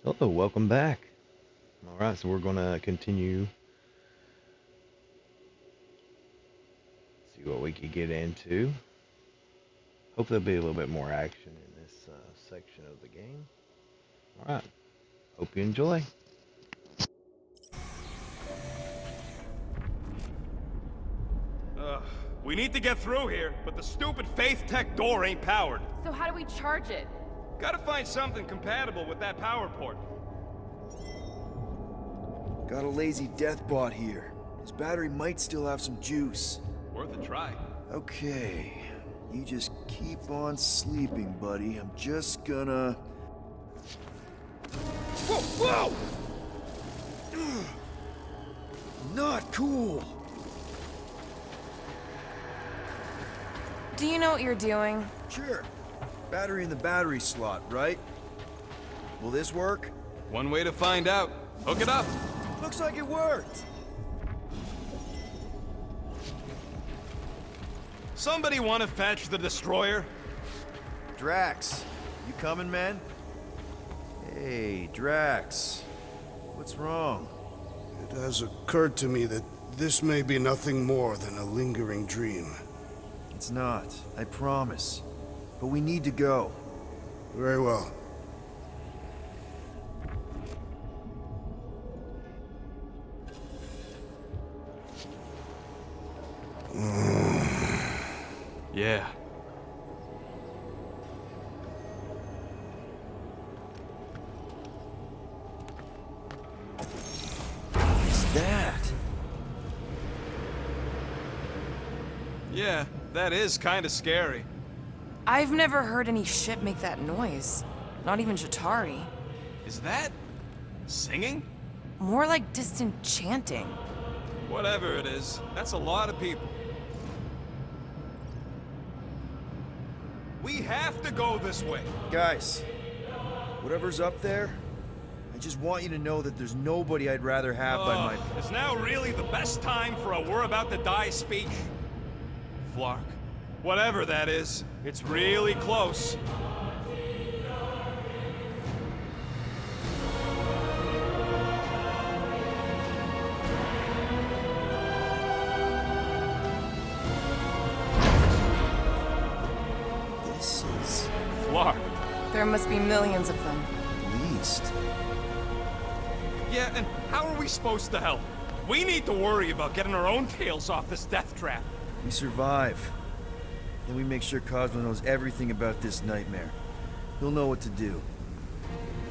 Hello, welcome back. All right, so we're going to continue, see what we can get into. Hope there'll be a little bit more action in this section of the game. All right, hope you enjoy. Ugh, we need to get through here, but the stupid Faith Tech door ain't powered. So how do we charge it? Gotta find something compatible with that power port. Got a lazy death bot here. His battery might still have some juice. Worth a try. Okay, you just keep on sleeping, buddy. I'm just gonna... Whoa! Whoa! Ugh. Not cool! Do you know what you're doing? Sure. Battery in the battery slot, right? Will this work? One way to find out. Hook it up. Looks like it worked! Somebody want to fetch the destroyer? Drax, you coming, man? Hey, Drax. What's wrong? It has occurred to me that this may be nothing more than a lingering dream. It's not, I promise. But we need to go. Very well. Yeah. What's that? Yeah, that is kind of scary. I've never heard any ship make that noise. Not even Jatari. Is that... singing? More like distant chanting. Whatever it is, that's a lot of people. We have to go this way. Guys, whatever's up there, I just want you to know that there's nobody I'd rather have by my... Is now really the best time for a we're about to die speech? Flark, whatever that is, it's really close. This is... Flark. There must be millions of them. least. Yeah, and how are we supposed to help? We need to worry about getting our own tails off this death trap. We survive. Then we make sure Cosmo knows everything about this nightmare. He'll know what to do.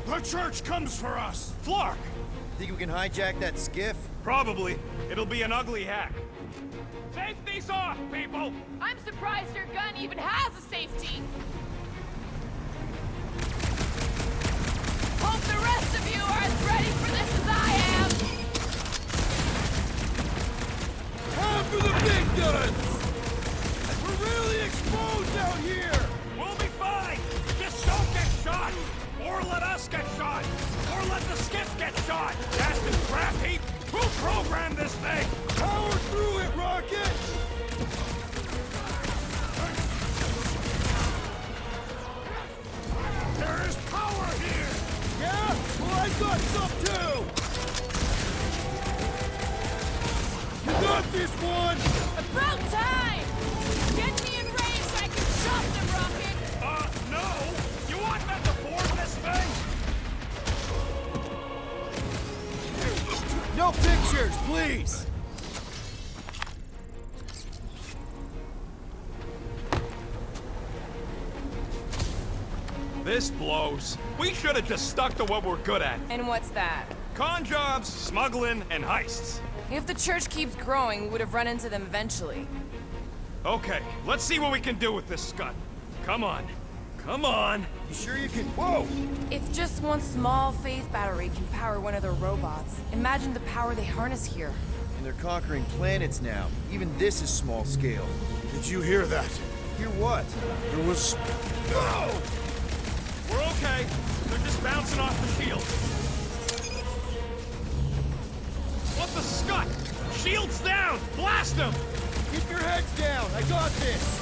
The church comes for us! Flark! Think we can hijack that skiff? Probably. It'll be an ugly hack. Safety's off, people! I'm surprised your gun even has a safety. Hope the rest of you are as ready for this as I am. Time for the big guns! We're really exposed out here! We'll be fine! Just don't get shot! Or let us get shot! Or let the skiff get shot! Cast and crap heap! We'll program this thing! Power through it, Rocket! There is power here! Yeah? Well, I got some too! You got this one! About time! Get me in range so I can shove them, Rocket! No! You want them to board this thing? No pictures, please! This blows. We should have just stuck to what we're good at. And what's that? Con jobs, smuggling, and heists. If the church keeps growing, we would have run into them eventually. Okay, let's see what we can do with this scud. Come on. Come on. You sure you can... Whoa! If just one small faith battery can power one of their robots, imagine the power they harness here. And they're conquering planets now. Even this is small scale. Did you hear that? Hear what? There was... Oh! We're okay. They're just bouncing off the shield. What the scut? Shields down! Blast them! Keep your heads down! I got this!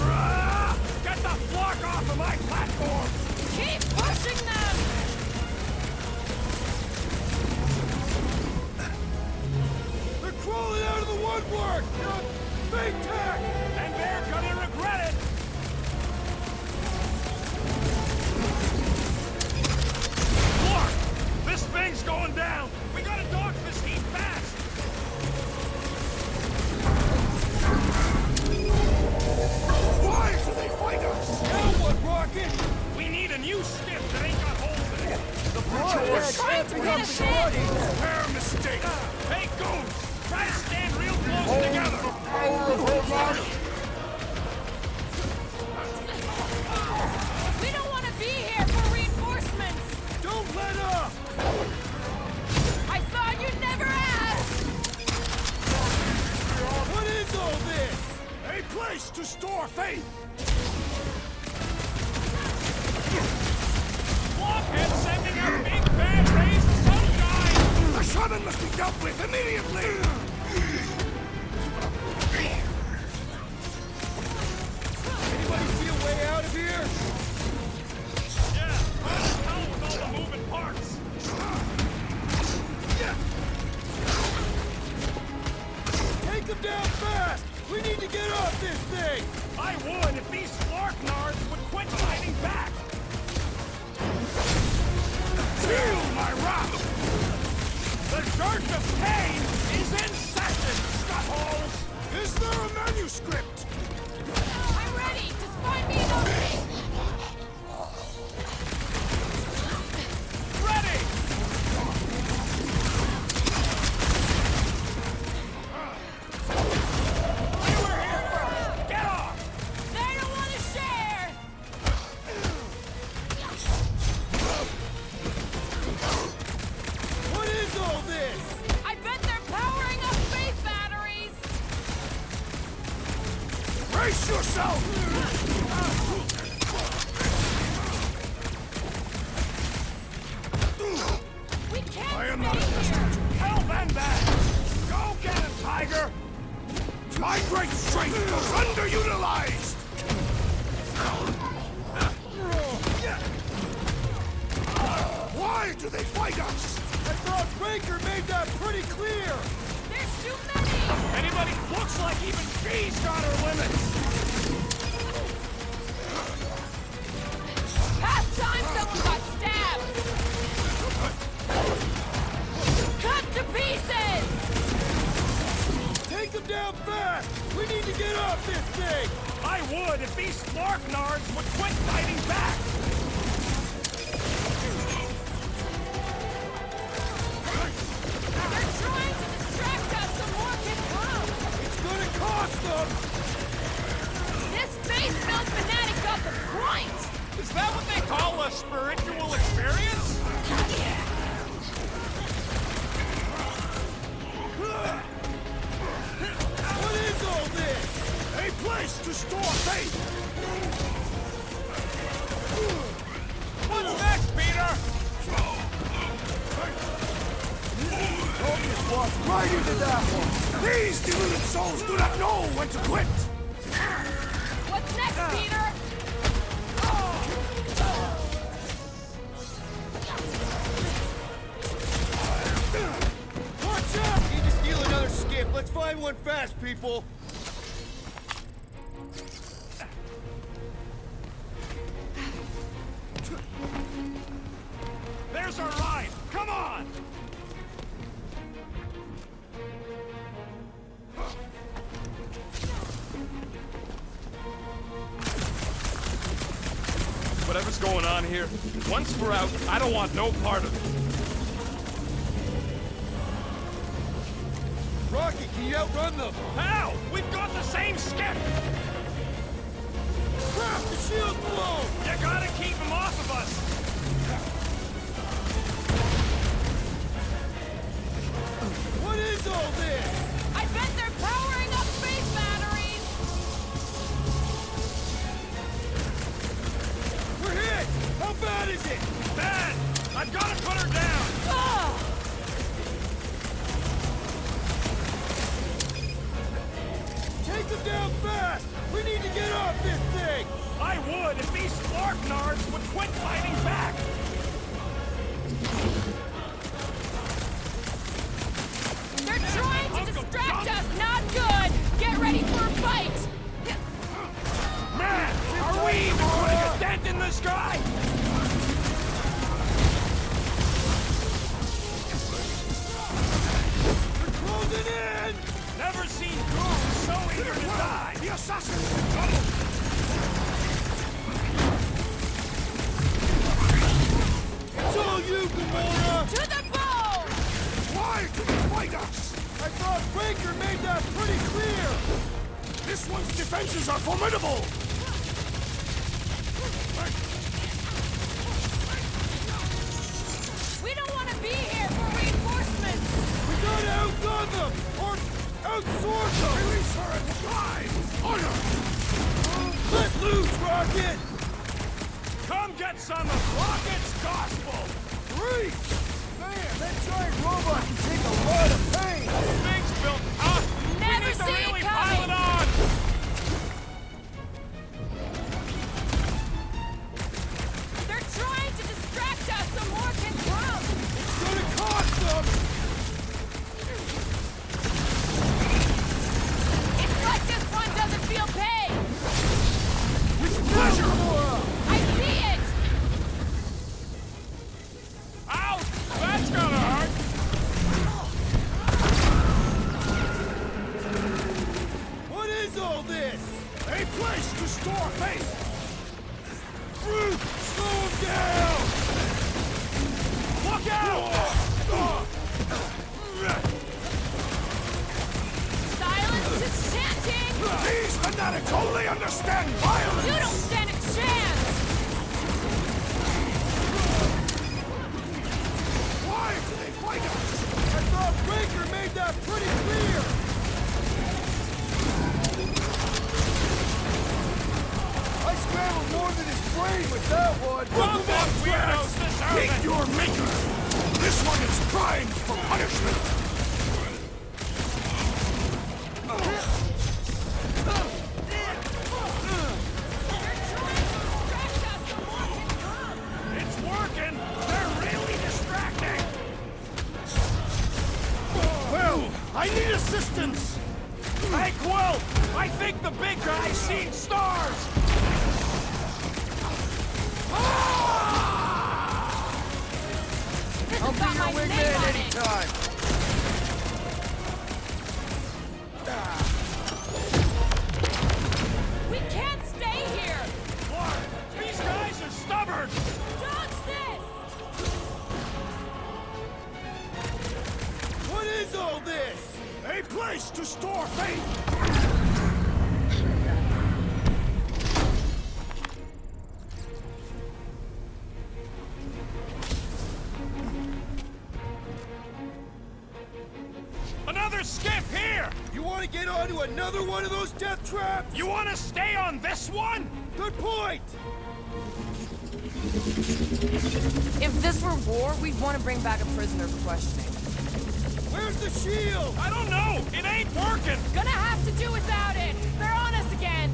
Ah! Get the Blockhead sending out big bad rays of sunshine! The shaman must be dealt with immediately! Anybody see a way out of here? Yeah, hard to tell with all the moving parts. Take them down fast! We need to get off this thing! I would if these Slarknards would quit fighting back! Feel my wrath! The Church of Cain is in session, scuttholes! Is there a manuscript? I'm ready! Just find me an opening! Ready! We were here first! Get off! They don't want to share! What is all this? I bet they're powering up faith batteries! Brace yourself! We can't I am stay not here! accustomed to hell then that! Go get him, Tiger! My great strength goes underutilized! Why do they fight us? I thought Breaker made that pretty clear! There's too many! Anybody looks like even she's got her limits! Past time someone got stabbed! Cut to pieces! Take them down fast! We need to get off this thing! I would if these Slarknards would quit fighting back! They're trying to distract us so more can come! It's gonna cost them! This faith-filled fanatic got the point! Is that what they call a spiritual experience? What is all this? A place to store faith! What's next, Peter? Focus walked right into that one! These deluded souls do not know when to quit! What's next, Peter? Watch out! Need to steal another skip. Let's find one fast, people. There's our ride! Come on! Whatever's going on here, once we're out, I don't want no part of it. Rocky, can you outrun them? How? We've got the same skip! Crap, the shield's blown! You gotta keep them off of us! What is all this? I bet they're powering up faith batteries! We're hit! How bad is it? Bad! I've gotta put her down! Ugh! Take them down fast! We need to get off this thing! I would if these Slarknards would quit fighting back! They're trying to distract us! Not good! Get ready for a fight! Man, are we even putting a dent in this guy? We're closing in! Never seen goons so eager to die! The assassin's in trouble! It's all you, Gamora! To the bone! Why do they fight us? I thought Breaker made that pretty clear! This one's defenses are formidable! We don't want to be here for reinforcements! We gotta outgun them! Or outsort them! Release her and fly! Honor! rocket! Come get some of Rocket's gospel! Reach! Man, that giant robot can take a lot of pain! Things built up! Never We need to see it really coming. pile it on! They're trying to distract us so more can come! It's gonna cost them! It's like this one doesn't feel pain! Pleasure! I see it! Ouch! That's gonna hurt! What is all this? A place to store faith! Fruit! Slow him down! Look out! Silence is chanting! These fanatics only understand violence! You don't stand a chance! Why do they fight us? I thought Breaker made that pretty clear! I scrambled more than his brain with that one! Some of weirdos deserve Meet it! your maker! This one is primed for punishment! It's working! They're really distracting! Well, I need assistance! Hey, Quill! I think the big guy's seen stars! This I'll has be got your my name wingman on it! anytime! We can't stay here! Clark, these guys are stubborn! Dodge this! What is all this? A place to store faith! Another skiff here! You want to get onto another one of those death traps? You want to stay on this one? Good point! If this were war, we'd want to bring back a prisoner for questioning. Where's the shield? I don't know! It ain't working! Gonna have to do without it! They're on us again!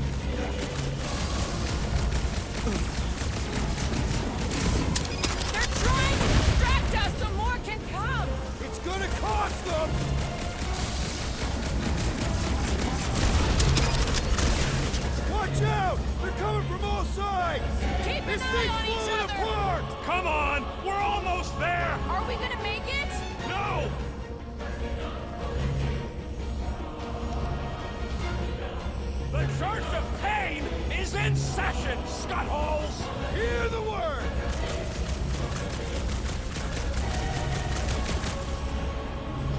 They're trying to distract us so more can come! It's gonna cost them! Watch out! They're coming from all sides! Keep an This eye thing's on each falling other! apart! Come on! We're almost there! Are we gonna make it? No! The Church of Pain is in session, Scutholes! Hear the word!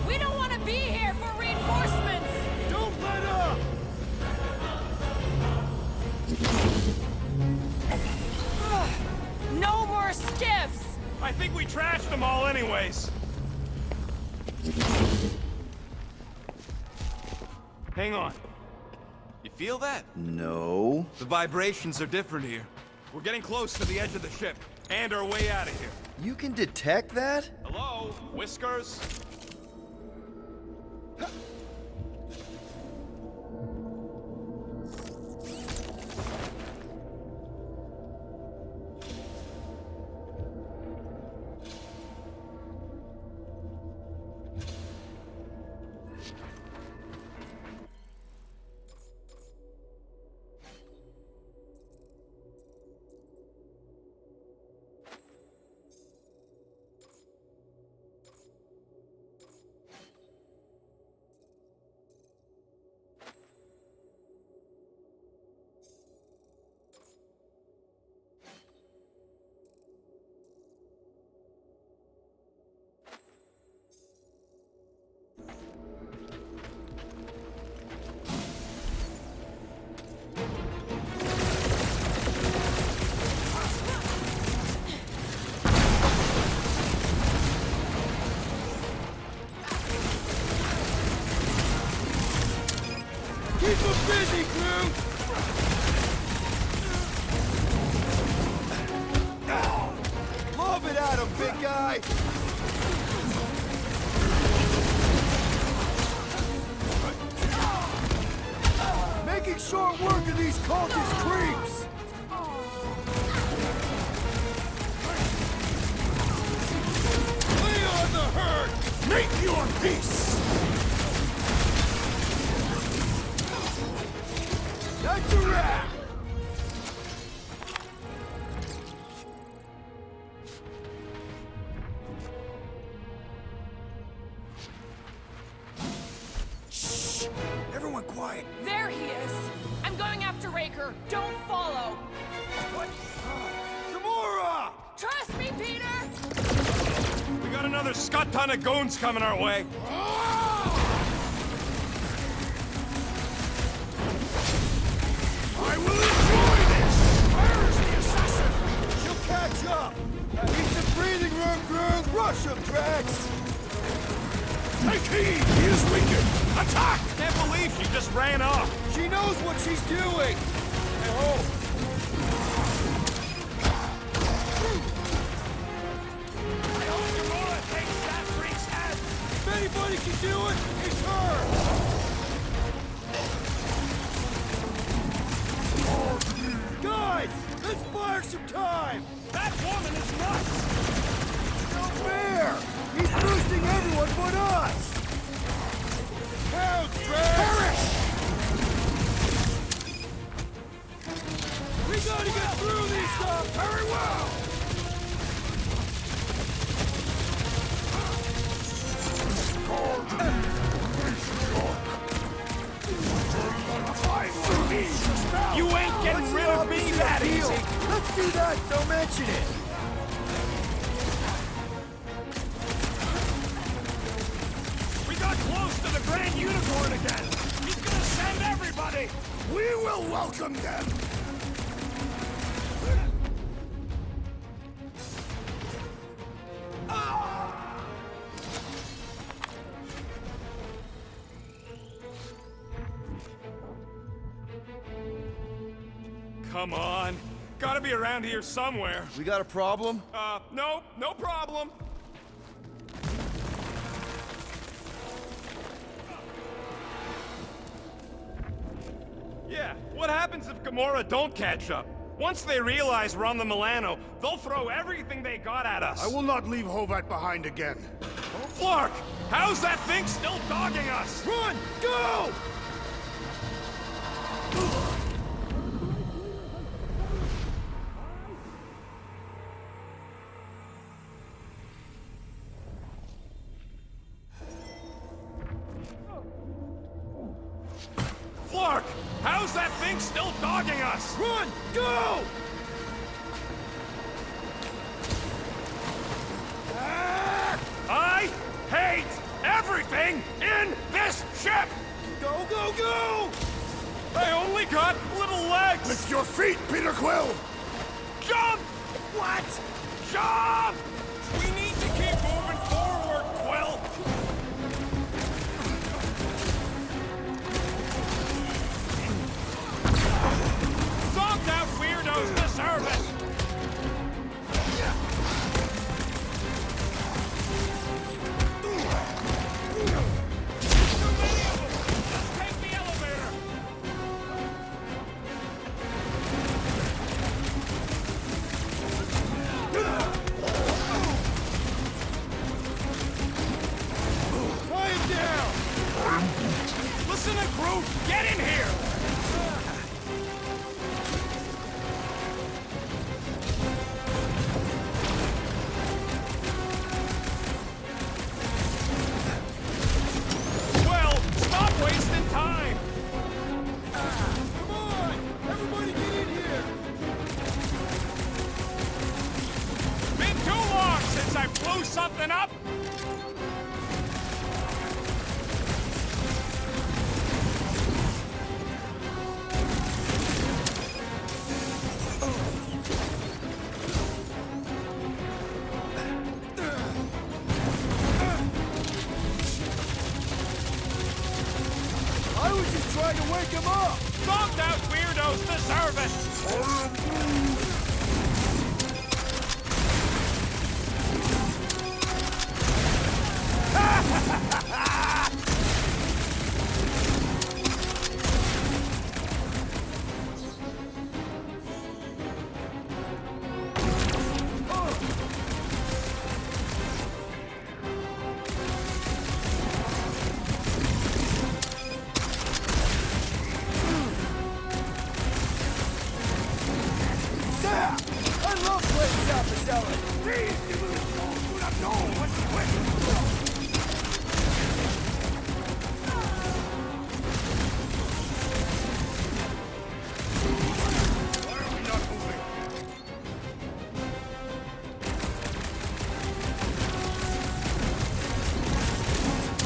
We don't want to be here for reinforcements! Don't let up! No more skiffs! I think we trashed them all anyways. Hang on. You feel that? No. The vibrations are different here. We're getting close to the edge of the ship, and our way out of here. You can detect that? Hello? Whiskers? big guy! Making short work of these cultist creeps! Lay on the herd! Make your peace! That's a wrap! Shh! Everyone quiet. There he is! I'm going after Raker. Don't follow. What? Gamora! Trust me, Peter! We got another scut ton of goons coming our way. I will enjoy this! Where's the assassin? She'll catch up! Need some breathing room, girls! Rush him, Drax! Take heed! He is weakened! Attack! Can't believe she just ran off. She knows what she's doing! I hope. I hope Gamora takes that freak's head. If anybody can do it, it's her! Guys, let's buy her some time! That woman is nuts. No fair! He's boosting everyone but us! Pounce, Drax! We gotta get through these stuff very well! You ain't getting rid of me that easy. Let's do that, don't mention it! We got close to the Grand Unicorn again. He's gonna send everybody. We will welcome them! Come on. Gotta be around here somewhere. We got a problem? No, no problem. Yeah, what happens if Gamora don't catch up? Once they realize we're on the Milano, they'll throw everything they got at us. I will not leave Hovat behind again. Flark, how's that thing still dogging us? Run! Go! Flark, how's that thing still dogging us? Run! Go! I hate everything in this ship! Go, go, go! I only got little legs! Lift your feet, Peter Quill! Jump! What? Jump! We need to keep moving forward, Quill! Zonked out weirdos deserve it! Let's take the elevator! Tie him down! Listen to Groot! Get in here! Well, stop wasting time! Come on! Everybody get in here! Been too long since I blew something up! I was just trying to wake him up! Zonked out weirdos deserve it! Yeah! I love playing South of Zealot! These deluded souls do not know when to quit! Why are we not moving?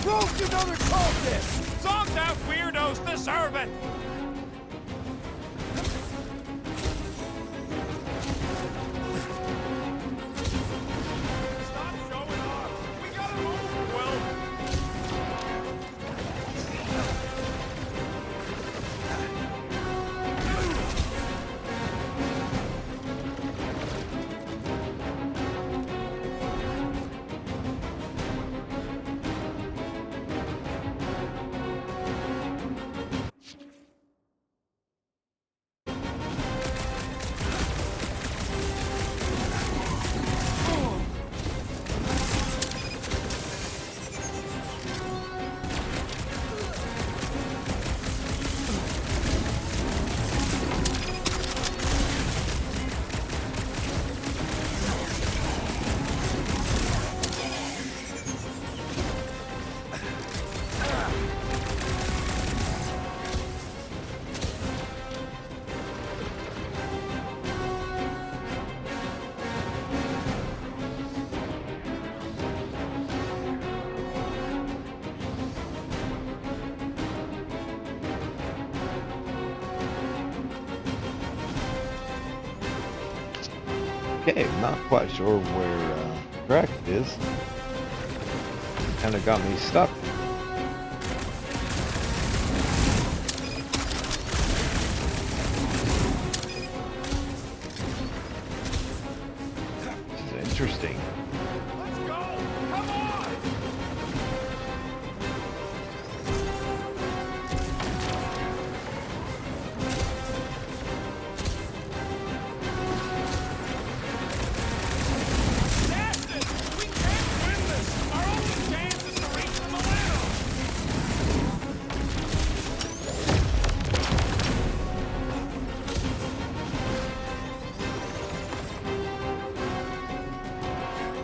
Roast another cultist! Zonked out weirdos deserve it! Stop showing off! We gotta move, Will! Okay, not quite sure where Drax is. Kind of got me stuck. This is interesting. Let's go! Come on! Dastin! We can't win this! Our only chance is to reach the Milano!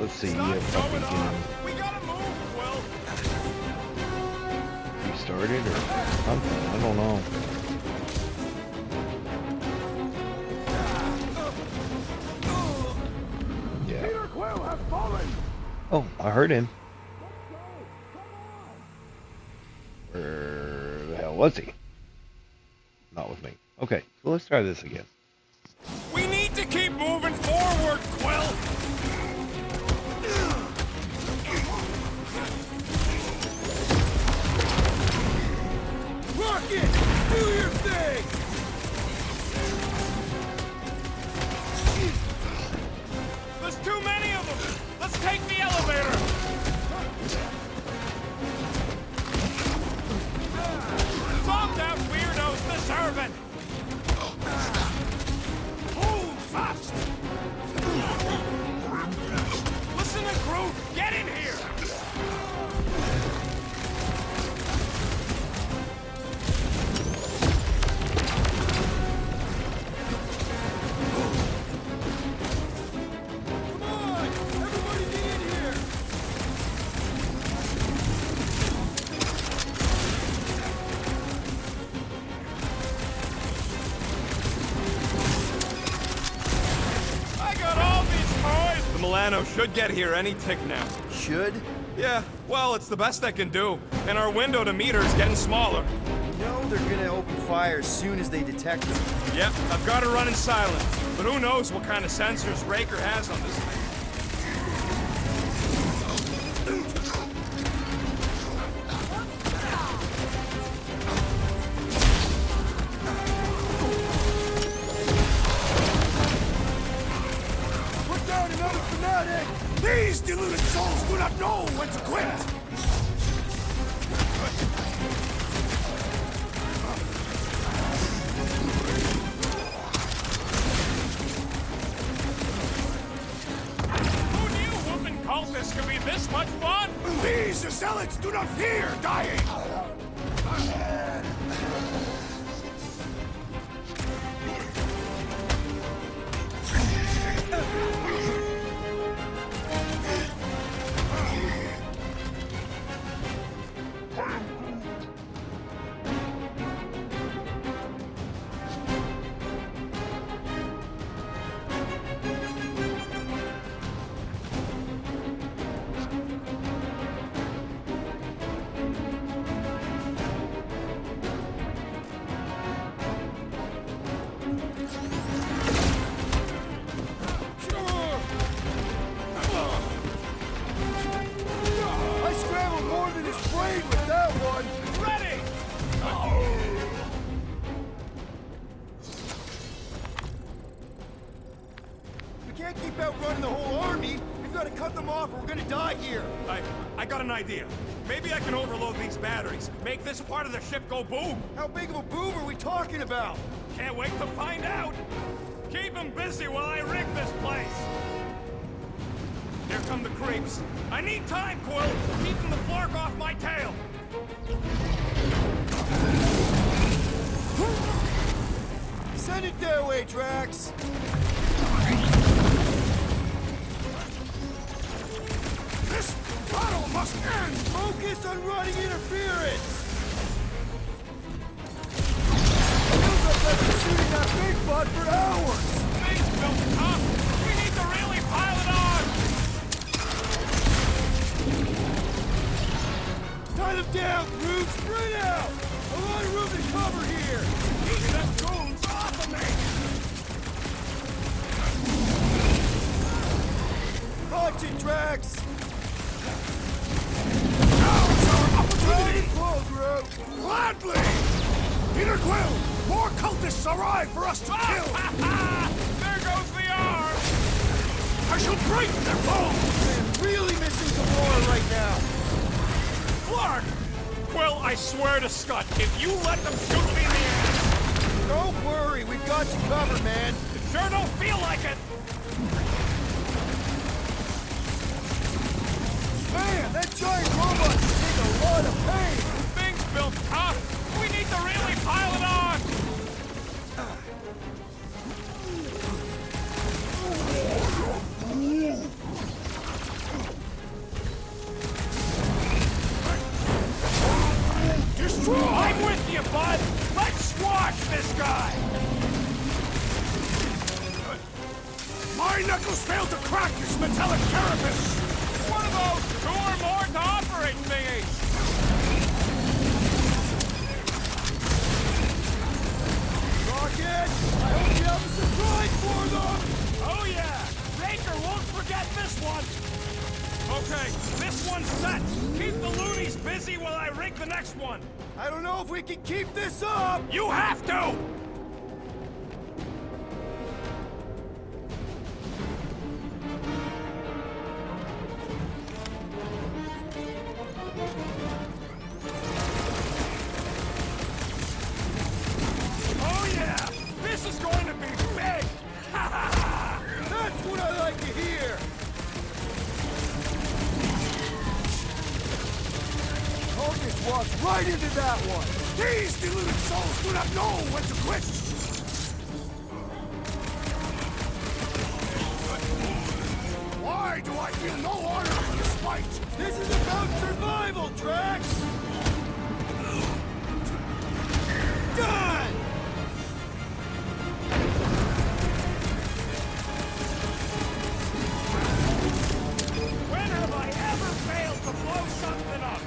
Let's see Stop if I showing can off! We gotta move, Will! restart it or something. I don't know. Yeah. Peter Quill has fallen! Oh, I heard him. Where the hell was he? Not with me. Okay, so let's try this again. We need to keep moving forward, Quill! Rocket! Do your thing! There's too many of them! Let's take the elevator! Zonked out weirdos deserve it! Hold fast! Listen to Groot! Get in here! Come on! Everybody get in here! I got all these toys! The Milano should get here any tick now. Should? Yeah, well, it's the best I can do. And our window to meet her is getting smaller. You know they're gonna open fire as soon as they detect them. Yep, I've got her running silent. But who knows what kind of sensors Raker has on this thing. Put down another fanatic! These deluded souls do not know when to quit! Who knew whooping cultists could be this much fun? These zealots do not fear dying! can't keep outrunning the whole army. We've got to cut them off or we're gonna die here. I got an idea. Maybe I can overload these batteries. Make this part of the ship go boom. How big of a boom are we talking about? Can't wait to find out. Keep them busy while I rig this place. Here come the creeps. I need time, Quill. Keeping the flark off my tail. Send it their way, Drax. This battle must end! Focus on running interference! Feels like I've been shooting that big bud for hours! Things built up. We need to really pile it on. Tie them down, Groot! Spread out! A lot of room to cover here! Keep them goons off of me. Watch it, Drax! Now's our Try to opportunity! pull, Groot! Gladly! Peter Quill! More cultists arrive for us to kill! There goes the arm. I shall break their bones! I'm really missing Gamora right now! Flark! Quill, I swear to Scott, if you let them shoot me in the ass, Don't worry, we've got you covered, man! it sure don't feel like it. Man, that giant robot can take a lot of pain! Things built tough. We need to really pile it on. Destroy! I'm with you, bud. Let's squash this guy. My knuckles failed to crack this metallic carapace! One of those 2 or more to operate thingies. Rocket! I hope you have a surprise for them! Oh yeah! Raker won't forget this one! Okay, this one's set! Keep the loonies busy while I rig the next one! I don't know if we can keep this up! You have to! Oh yeah! This is going to be big! That's what I like to hear! Focus walks right into that one! These deluded souls do not know when to quit! Why do I feel no honor in this fight? This is about survival, Drax! Done! When have I ever failed to blow something up?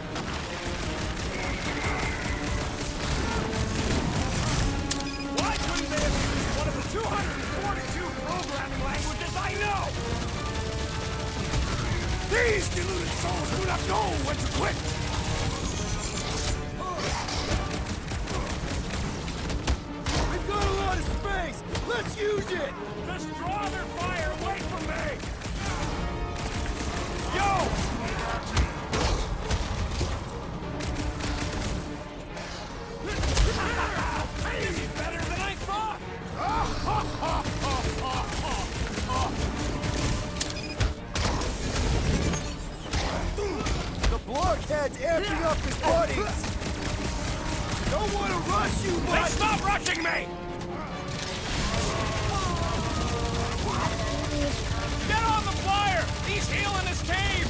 Why couldn't they have used one of the 242 programming languages I know? These deluded souls do not know when to quit! We've got a lot of space! Let's use it! Just draw their fire away from me! Yo! This is better than I thought! The blockhead's amping up his buddies! Don't want to rush you, They but... stop rushing me! Get on the flyer! He's healing his cave!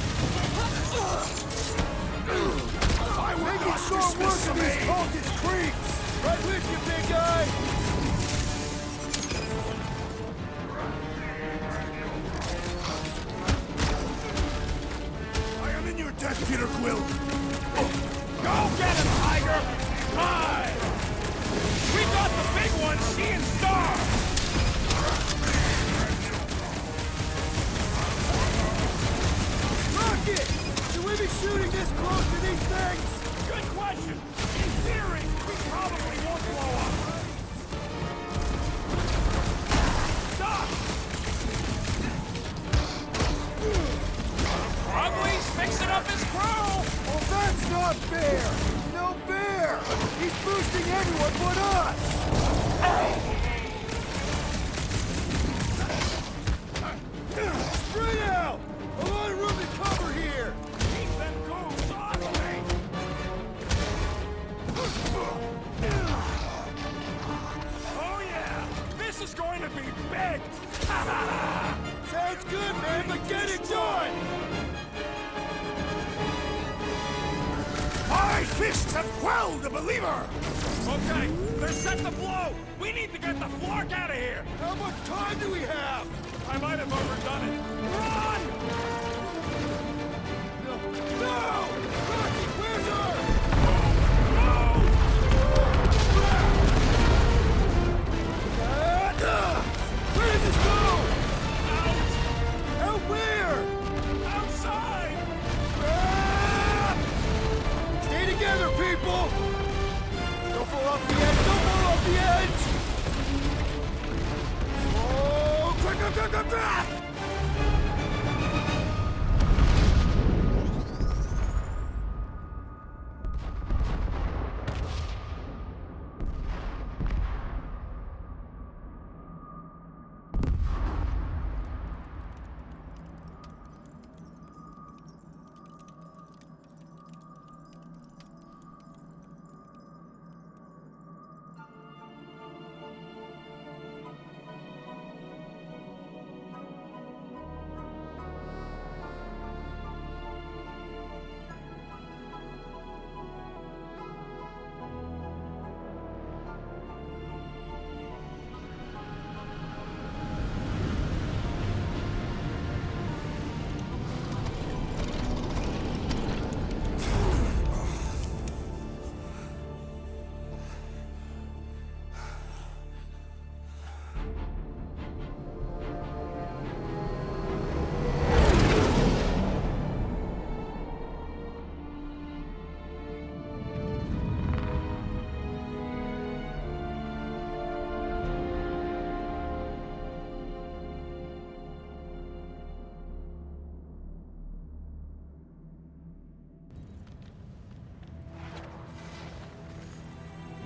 I will Making not short work dismiss of me! these cultist creeps! Right with you, big guy! I am in your debt, Peter Quill! Go get him, Tiger! Time! We got the big one seeing stars! Rocket! Should we be shooting this close to these things? Good question! In theory, we probably won't blow up. Stop! not fair! No fair! He's boosting everyone but us! Spread out! A lot of room to cover here! Keep them goons off me! Oh yeah! This is going to be big! Sounds good, man, but get it done! My fists have quelled the believer! Okay, they're set to blow! We need to get the Flark out of here! How much time do we have? I might have overdone it. Run! No! Rocky, where's her? Where did this go? Out! Out where? Outside! Stay together, people! Don't fall off the edge! Don't fall off the edge! Oh, quick!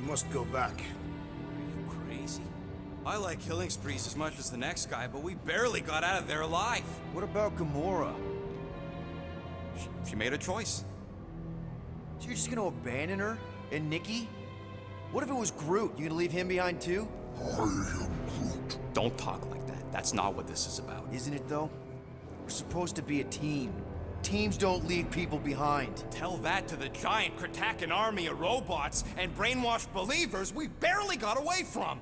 We must go back. Are you crazy? I like killing sprees as much as the next guy, but we barely got out of there alive. What about Gamora? She made a choice. So you're just gonna abandon her? And Nikki? What if it was Groot? You gonna leave him behind too? Don't talk like that. That's not what this is about. Isn't it though? We're supposed to be a team. Teams don't leave people behind. Tell that to the giant Kratakan army of robots and brainwashed believers we barely got away from.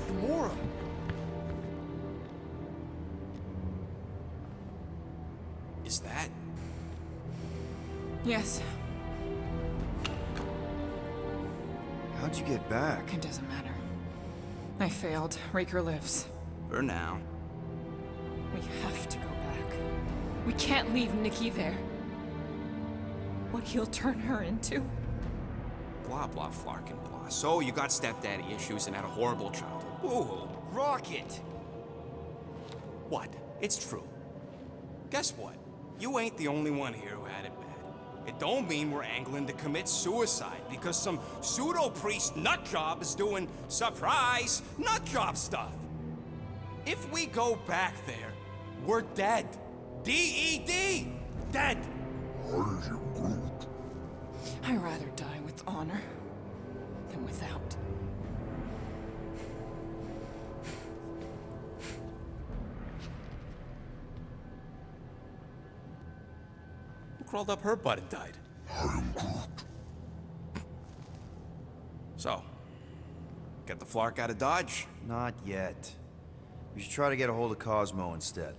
Gamora! Is that? Yes, How'd you get back? it doesn't matter. I failed. Raker lives. For now. We have to go back. We can't leave Nikki there. What he'll turn her into. Blah, blah, flark and blah. So you got stepdaddy issues and had a horrible childhood. Woo-hoo. Rocket! What? It's true. Guess what? You ain't the only one here who had it bad. It don't mean we're angling to commit suicide because some pseudo-priest nutjob is doing surprise nutjob stuff. If we go back there, we're dead. D-E-D! Dead! I'd rather die with honor than without. Who crawled up her butt and died? So, get the Flark out of Dodge? Not yet. We should try to get a hold of Cosmo instead.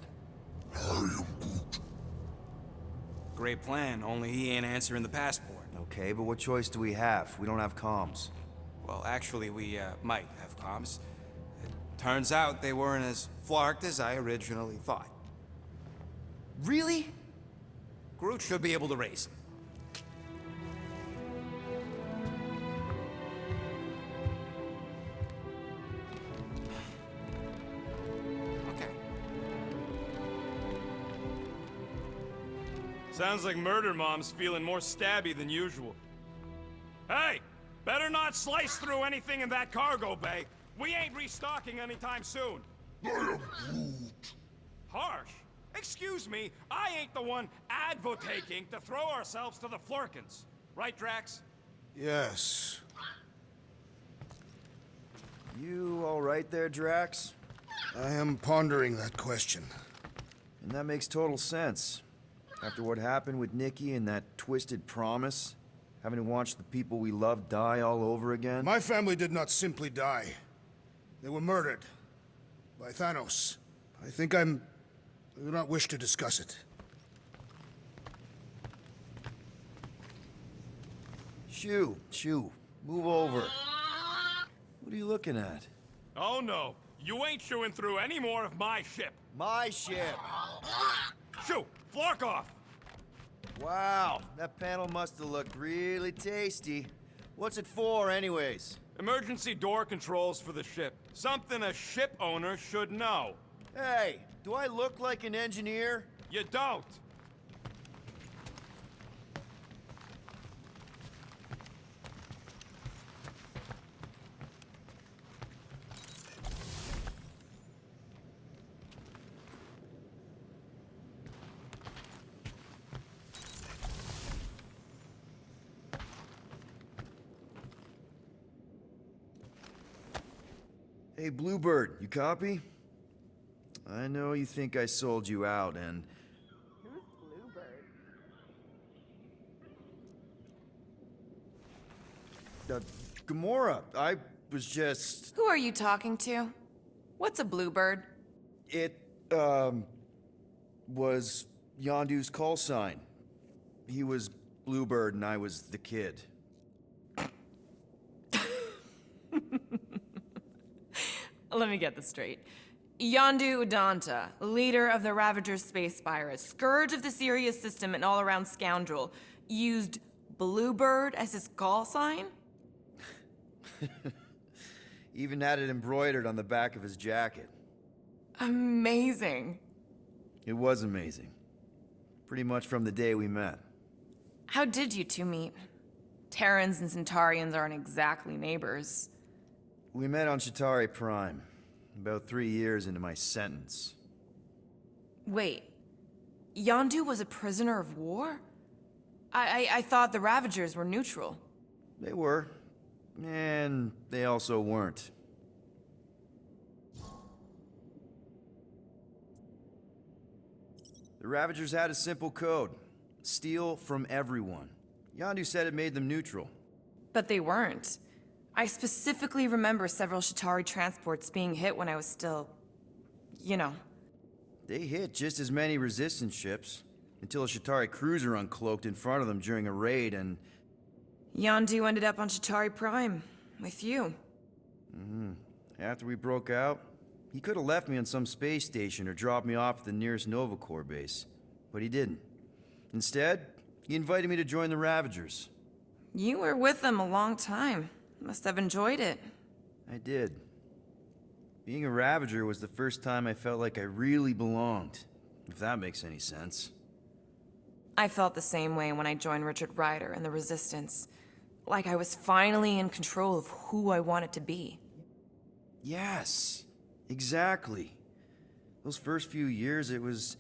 Great plan, only he ain't answering the passport. Okay, but what choice do we have? We don't have comms. Well, actually, we might have comms. It turns out they weren't as flarked as I originally thought. Really? Groot should be able to raise them. Okay. Sounds like Murder Mom's feeling more stabby than usual. Hey! Better not slice through anything in that cargo bay. We ain't restocking anytime soon. I am Groot. Harsh? Excuse me, I ain't the one advocating to throw ourselves to the Flurkins. Right, Drax? Yes. You all right there, Drax? I am pondering that question. And that makes total sense. After what happened with Nikki and that twisted promise, having to watch the people we love die all over again. My family did not simply die. They were murdered. By Thanos. I do not wish to discuss it. Shoo, move over. What are you looking at? Oh no, you ain't chewing through any more of my ship. My ship! Shoo, Flark off! Wow, that panel must have looked really tasty. What's it for, anyways? Emergency door controls for the ship. Something a ship owner should know. Hey, do I look like an engineer? You don't. Hey, Bluebird, you copy? I know you think I sold you out, and... Who's Bluebird? Gamora, I was just... Who are you talking to? What's a bluebird? It, was Yondu's call sign. He was Bluebird and I was the kid. Let me get this straight. Yondu Udonta, leader of the Ravagers space virus, scourge of the Sirius system and all-around scoundrel, used Bluebird as his call sign? Even had it embroidered on the back of his jacket. Amazing. It was amazing. Pretty much from the day we met. How did you two meet? Terrans and Centaurians aren't exactly neighbors. We met on Chitauri Prime, about 3 years into my sentence. Wait, Yondu was a prisoner of war? I thought the Ravagers were neutral. They were, and they also weren't. The Ravagers had a simple code. Steal from everyone. Yondu said it made them neutral. But they weren't. I specifically remember several Chitauri transports being hit when I was still... you know. They hit just as many resistance ships, until a Chitauri cruiser uncloaked in front of them during a raid and... Yondu ended up on Chitauri Prime, with you. After we broke out, he could have left me on some space station or dropped me off at the nearest Nova Corps base. But he didn't. Instead, he invited me to join the Ravagers. You were with them a long time. Must have enjoyed it. I did. Being a Ravager was the first time I felt like I really belonged, if that makes any sense. I felt the same way when I joined Richard Rider and the Resistance. Like I was finally in control of who I wanted to be. Yes, exactly. Those first few years, it was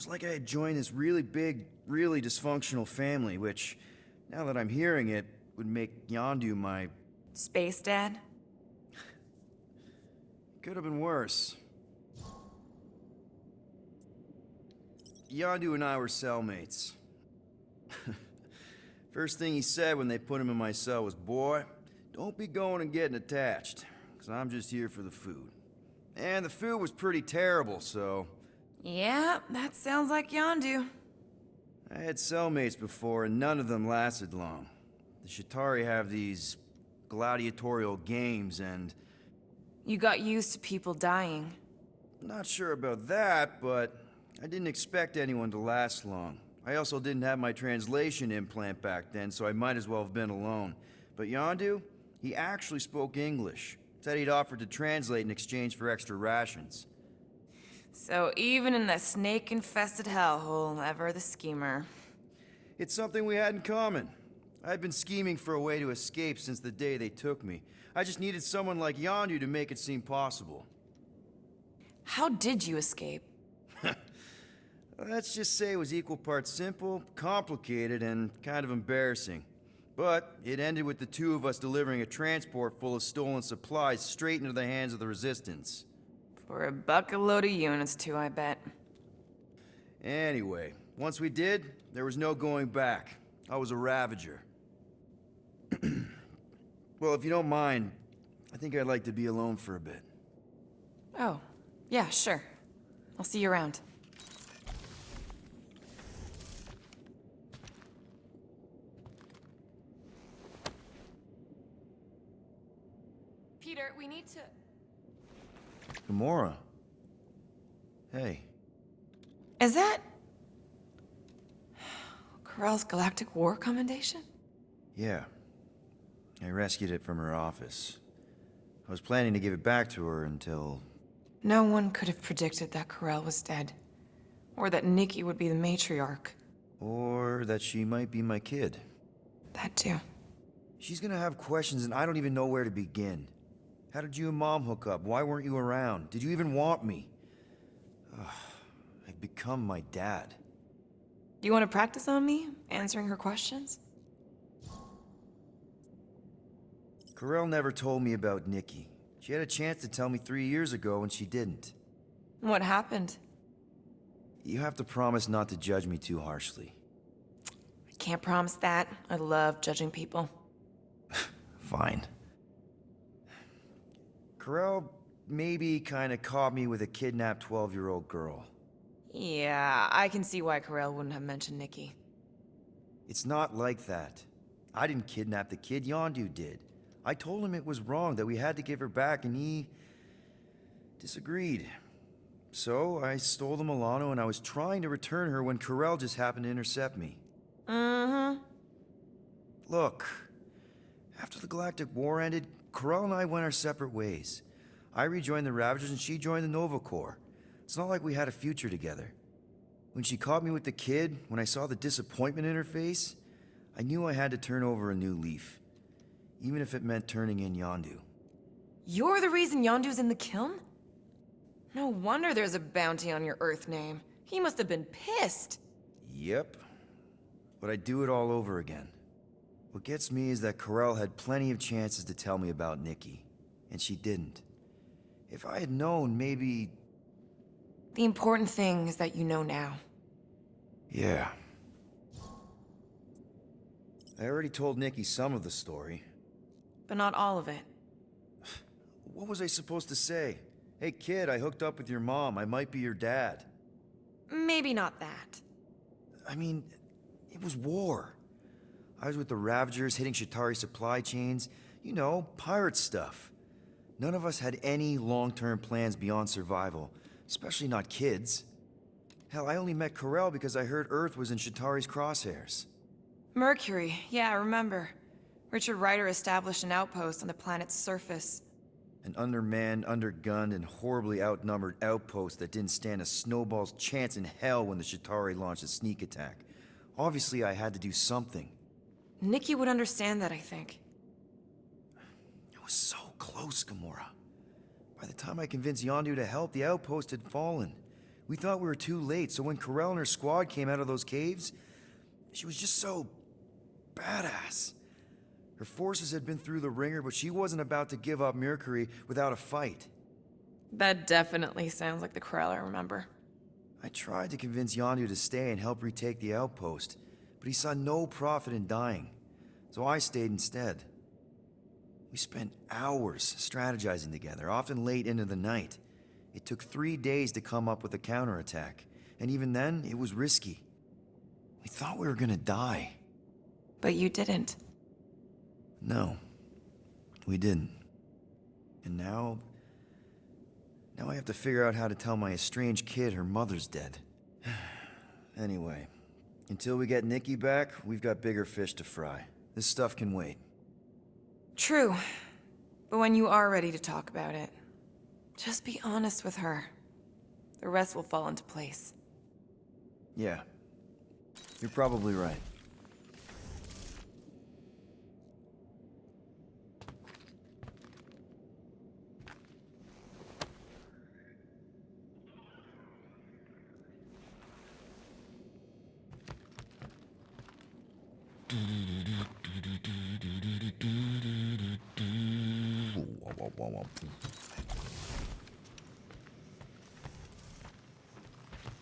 like I had joined this really big, really dysfunctional family, which, now that I'm hearing it, would make Yondu my... Space Dad? Could have been worse. Yondu and I were cellmates. First thing he said when they put him in my cell was, "Boy, don't be going and getting attached, because I'm just here for the food." And the food was pretty terrible, so... Yeah, that sounds like Yondu. I had cellmates before, and none of them lasted long. The Chitauri have these gladiatorial games, and... You got used to people dying. Not sure about that, but I didn't expect anyone to last long. I also didn't have my translation implant back then, so I might as well have been alone. But Yondu, he actually spoke English. Said he'd offered to translate in exchange for extra rations. So even in the snake-infested hellhole, ever the schemer. It's something we had in common. I'd been scheming for a way to escape since the day they took me. I just needed someone like Yondu to make it seem possible. How did you escape? Let's just say it was equal parts simple, complicated, and kind of embarrassing. But it ended with the two of us delivering a transport full of stolen supplies straight into the hands of the Resistance. For a bucket load of units, too, I bet. Anyway, once we did, there was no going back. I was a Ravager. Well, if you don't mind, I think I'd like to be alone for a bit. Oh, yeah, sure. I'll see you around. Peter, we need to... Gamora. Hey. Is that... Corell's Galactic War Commendation? Yeah. I rescued it from her office. I was planning to give it back to her until... No one could have predicted that Corell was dead. Or that Nikki would be the matriarch. Or that she might be my kid. That too. She's gonna have questions and I don't even know where to begin. How did you and Mom hook up? Why weren't you around? Did you even want me? I've become my dad. Do you want to practice on me, answering her questions? Corell never told me about Nikki. She had a chance to tell me 3 years ago and she didn't. What happened? You have to promise not to judge me too harshly. I can't promise that. I love judging people. Fine. Corell maybe kinda caught me with a kidnapped 12-year-old girl. Yeah, I can see why Corell wouldn't have mentioned Nikki. It's not like that. I didn't kidnap the kid, Yondu did. I told him it was wrong, that we had to give her back, and he... disagreed. So, I stole the Milano and I was trying to return her when Corell just happened to intercept me. Mm-hmm. Look, after the Galactic War ended, Corell and I went our separate ways. I rejoined the Ravagers and she joined the Nova Corps. It's not like we had a future together. When she caught me with the kid, when I saw the disappointment in her face, I knew I had to turn over a new leaf. Even if it meant turning in Yondu. You're the reason Yondu's in the kiln? No wonder there's a bounty on your Earth name. He must have been pissed. Yep. But I'd do it all over again. What gets me is that Corell had plenty of chances to tell me about Nikki, and she didn't. If I had known, maybe... The important thing is that you know now. Yeah. I already told Nikki some of the story. But not all of it. What was I supposed to say? Hey kid, I hooked up with your mom. I might be your dad. Maybe not that. I mean, it was war. I was with the Ravagers hitting Chitauri supply chains. You know, pirate stuff. None of us had any long-term plans beyond survival, especially not kids. Hell, I only met Corell because I heard Earth was in Chitauri's crosshairs. Mercury, yeah, I remember. Richard Ryder established an outpost on the planet's surface. An undermanned, undergunned, and horribly outnumbered outpost that didn't stand a snowball's chance in hell when the Chitauri launched a sneak attack. Obviously, I had to do something. Nikki would understand that, I think. It was so close, Gamora. By the time I convinced Yondu to help, the outpost had fallen. We thought we were too late, so when Corell and her squad came out of those caves, she was just so... badass. Her forces had been through the ringer, but she wasn't about to give up Mercury without a fight. That definitely sounds like the Corell I remember. I tried to convince Yondu to stay and help retake the outpost, but he saw no profit in dying, so I stayed instead. We spent hours strategizing together, often late into the night. It took 3 days to come up with a counterattack, and even then, it was risky. We thought we were gonna die. But you didn't. No, we didn't. And now I have to figure out how to tell my estranged kid her mother's dead. Anyway, until we get Nikki back, we've got bigger fish to fry. This stuff can wait. True. But when you are ready to talk about it, just be honest with her. The rest will fall into place. Yeah. You're probably right.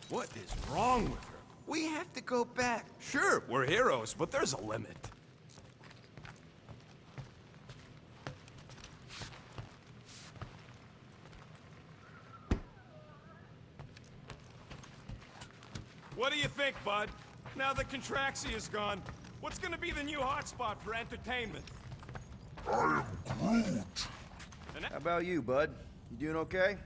What is wrong with her? We have to go back. Sure, we're heroes, but there's a limit. What do you think, bud? Now that Contraxi is gone, what's gonna be the new hotspot for entertainment? I am Groot. How about you, bud? You doing okay?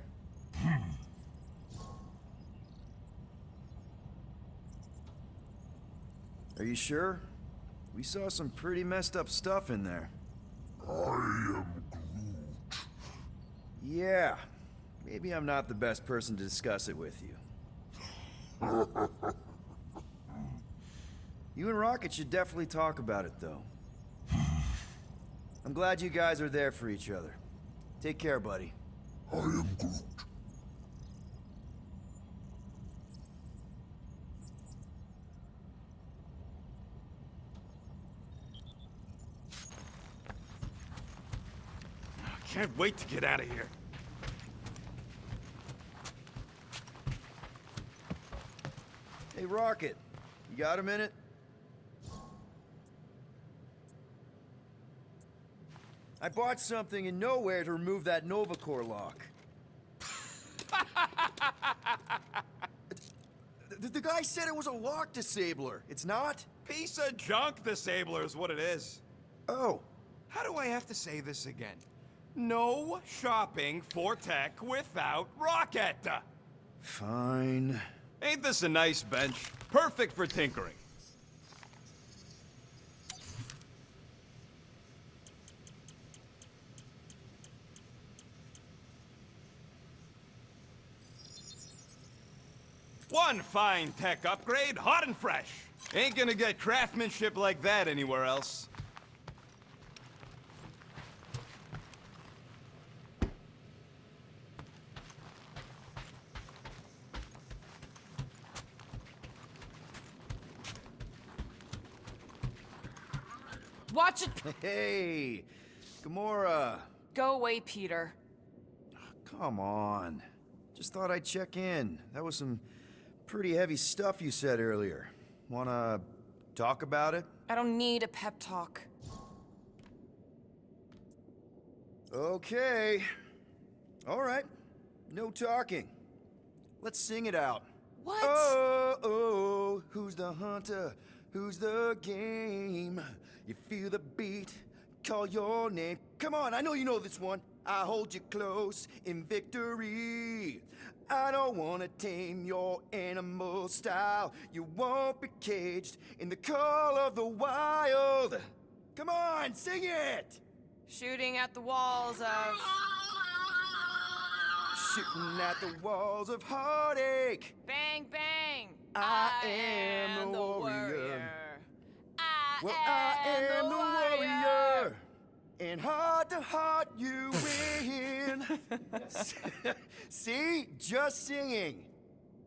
Are you sure? We saw some pretty messed up stuff in there. I am Groot. Yeah. Maybe I'm not the best person to discuss it with you. You and Rocket should definitely talk about it, though. I'm glad you guys are there for each other. Take care, buddy. I am Groot. I can't wait to get out of here. Hey, Rocket. You got a minute? I bought something in Nowhere to remove that Nova Core lock. The guy said it was a lock disabler. It's not? Piece of junk disabler is what it is. Oh. How do I have to say this again? No shopping for tech without Rocket. Fine. Ain't this a nice bench? Perfect for tinkering. One fine tech upgrade, hot and fresh. Ain't gonna get craftsmanship like that anywhere else. Watch it! Hey, Gamora. Go away, Peter. Come on. Just thought I'd check in. That was some pretty heavy stuff you said earlier. Wanna talk about it? I don't need a pep talk. Okay. All right. No talking. Let's sing it out. What? Oh, oh, who's the hunter? Who's the game? You feel the beat, call your name. Come on, I know you know this one. I hold you close in victory. I don't wanna tame your animal style. You won't be caged in the call of the wild. Come on, sing it! Shooting at the walls of... Shooting at the walls of heartache. Bang, bang! I am the warrior. Well, I am the warrior. And heart to heart, you win. See? Just singing.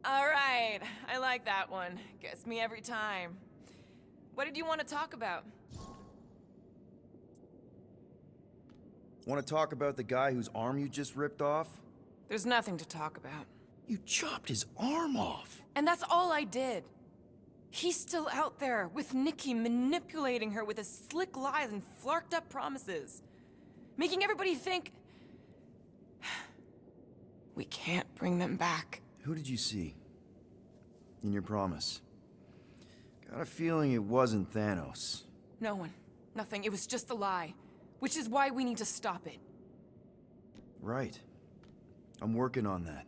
All right, I like that one. Gets me every time. What did you want to talk about? Want to talk about the guy whose arm you just ripped off? There's nothing to talk about. You chopped his arm off. And that's all I did. He's still out there with Nikki manipulating her with his slick lies and flarked up promises. Making everybody think... we can't bring them back. Who did you see? In your promise? Got a feeling it wasn't Thanos. No one. Nothing. It was just a lie. Which is why we need to stop it. Right. I'm working on that.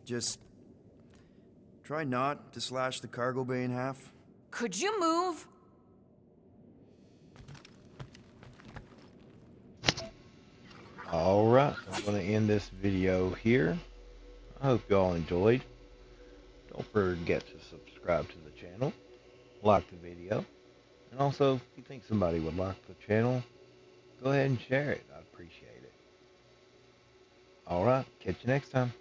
Just... try not to slash the cargo bay in half. Could you move? Alright, I'm going to end this video here. I hope you all enjoyed. Don't forget to subscribe to the channel, like the video, and also if you think somebody would like the channel, go ahead and share it. I'd appreciate it. Alright, catch you next time.